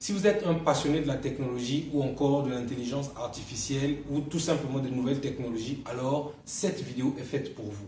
Si vous êtes un passionné de la technologie ou encore de l'intelligence artificielle ou tout simplement de nouvelles technologies, alors cette vidéo est faite pour vous.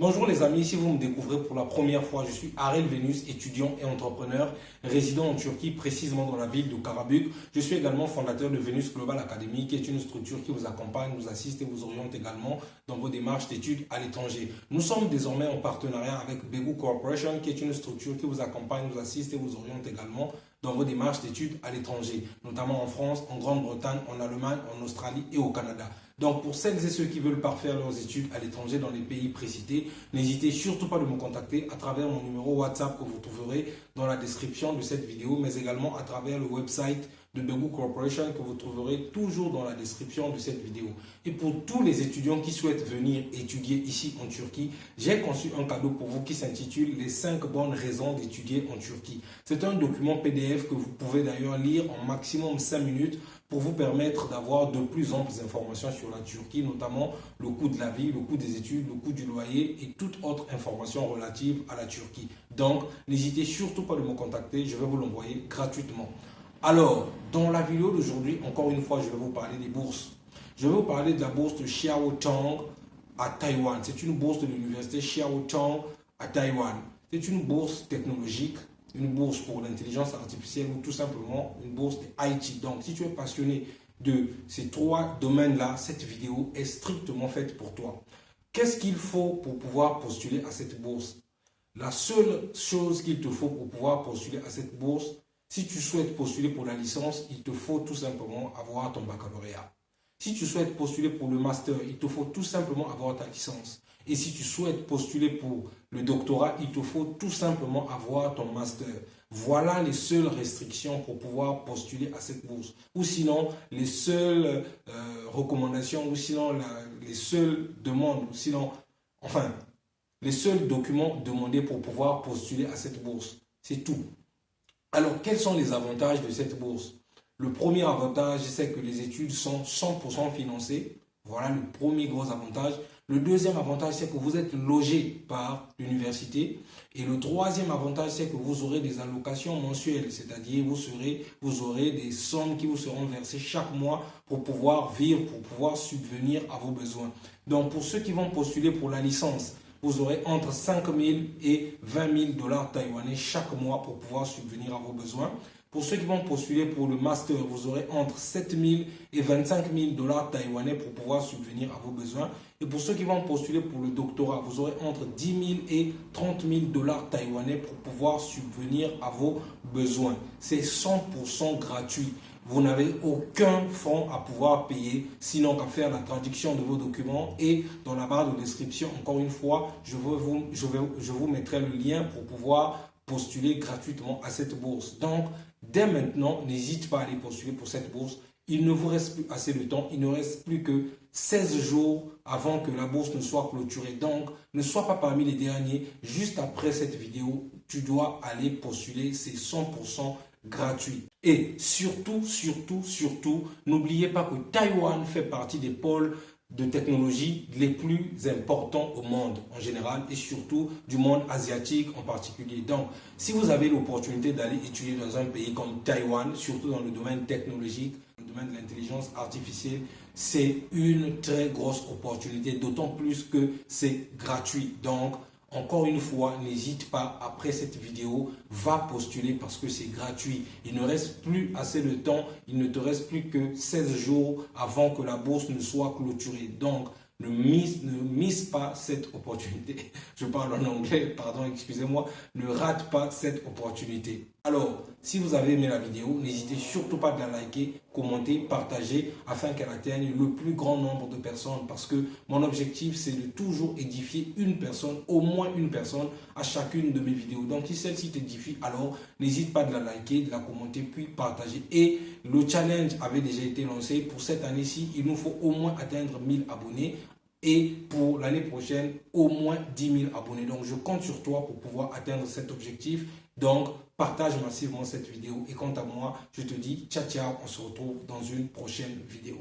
Bonjour les amis, si vous me découvrez pour la première fois, je suis Arel Venus, étudiant et entrepreneur, résident en Turquie, précisément dans la ville de Karabük. Je suis également fondateur de Venus Global Academy, qui est une structure qui vous accompagne, vous assiste et vous oriente également dans vos démarches d'études à l'étranger. Nous sommes désormais en partenariat avec Begu Corporation, qui est une structure qui vous accompagne, vous assiste et vous oriente également dans vos démarches d'études à l'étranger, notamment en France, en Grande-Bretagne, en Allemagne, en Australie et au Canada. Donc, pour celles et ceux qui veulent parfaire leurs études à l'étranger dans les pays précités, n'hésitez surtout pas de me contacter à travers mon numéro WhatsApp que vous trouverez dans la description de cette vidéo, mais également à travers le website de Begu Corporation que vous trouverez toujours dans la description de cette vidéo. Et pour tous les étudiants qui souhaitent venir étudier ici en Turquie, j'ai conçu un cadeau pour vous qui s'intitule « Les 5 bonnes raisons d'étudier en Turquie ». C'est un document PDF que vous pouvez d'ailleurs lire en maximum 5 minutes pour vous permettre d'avoir de plus amples informations sur la Turquie, notamment le coût de la vie, le coût des études, le coût du loyer et toute autre information relative à la Turquie. Donc, n'hésitez surtout pas de me contacter, je vais vous l'envoyer gratuitement. Alors, dans la vidéo d'aujourd'hui, encore une fois, je vais vous parler des bourses. Je vais vous parler de la bourse de Chiao Tong à Taïwan. C'est une bourse de l'université Chiao Tong à Taïwan. C'est une bourse technologique, une bourse pour l'intelligence artificielle ou tout simplement une bourse de IT. Donc, si tu es passionné de ces 3 domaines-là, cette vidéo est strictement faite pour toi. Qu'est-ce qu'il faut pour pouvoir postuler à cette bourse? La seule chose qu'il te faut pour pouvoir postuler à cette bourse, si tu souhaites postuler pour la licence, il te faut tout simplement avoir ton baccalauréat. Si tu souhaites postuler pour le master, il te faut tout simplement avoir ta licence. Et si tu souhaites postuler pour le doctorat, il te faut tout simplement avoir ton master. Voilà les seules restrictions pour pouvoir postuler à cette bourse. Ou sinon, les seules recommandations, ou sinon les seules demandes, ou sinon, enfin, les seuls documents demandés pour pouvoir postuler à cette bourse. C'est tout. Alors, quels sont les avantages de cette bourse? Le premier avantage, c'est que les études sont 100% financées. Voilà le premier gros avantage. Le deuxième avantage, c'est que vous êtes logé par l'université. Et le troisième avantage, c'est que vous aurez des allocations mensuelles, c'est-à-dire vous aurez des sommes qui vous seront versées chaque mois pour pouvoir vivre, pour pouvoir subvenir à vos besoins. Donc, pour ceux qui vont postuler pour la licence, vous aurez entre 5 000 et 20 000 dollars taïwanais chaque mois pour pouvoir subvenir à vos besoins. Pour ceux qui vont postuler pour le master, vous aurez entre 7 000 et 25 000 dollars taïwanais pour pouvoir subvenir à vos besoins. Et pour ceux qui vont postuler pour le doctorat, vous aurez entre 10 000 et 30 000 dollars taïwanais pour pouvoir subvenir à vos besoins. C'est 100% gratuit. Vous n'avez aucun fonds à pouvoir payer, sinon qu'à faire la traduction de vos documents. Et dans la barre de description, encore une fois, je vous mettrai le lien pour pouvoir postuler gratuitement à cette bourse. Donc, dès maintenant, n'hésitez pas à aller postuler pour cette bourse. Il ne vous reste plus assez de temps. Il ne reste plus que 16 jours avant que la bourse ne soit clôturée. Donc, ne sois pas parmi les derniers. Juste après cette vidéo, tu dois aller postuler. C'est 100% gratuit. Et surtout, n'oubliez pas que Taïwan fait partie des pôles de technologie les plus importants au monde en général et surtout du monde asiatique en particulier. Donc, si vous avez l'opportunité d'aller étudier dans un pays comme Taïwan, surtout dans le domaine technologique, le domaine de l'intelligence artificielle, c'est une très grosse opportunité, d'autant plus que c'est gratuit. Donc, encore une fois, n'hésite pas, après cette vidéo, va postuler parce que c'est gratuit. Il ne reste plus assez de temps, il ne te reste plus que 16 jours avant que la bourse ne soit clôturée. Donc, ne mise pas cette opportunité. Je parle en anglais, pardon, excusez-moi. Ne rate pas cette opportunité. Alors, si vous avez aimé la vidéo, n'hésitez surtout pas de la liker, commenter, partager afin qu'elle atteigne le plus grand nombre de personnes parce que mon objectif, c'est de toujours édifier une personne, au moins une personne à chacune de mes vidéos. Donc, si celle-ci t'édifie, alors n'hésite pas de la liker, de la commenter, puis partager. Et le challenge avait déjà été lancé. Pour cette année-ci, il nous faut au moins atteindre 1000 abonnés. et pour l'année prochaine, au moins 10 000 abonnés. Donc, je compte sur toi pour pouvoir atteindre cet objectif. Donc, partage massivement cette vidéo. Et quant à moi, je te dis ciao, ciao. On se retrouve dans une prochaine vidéo.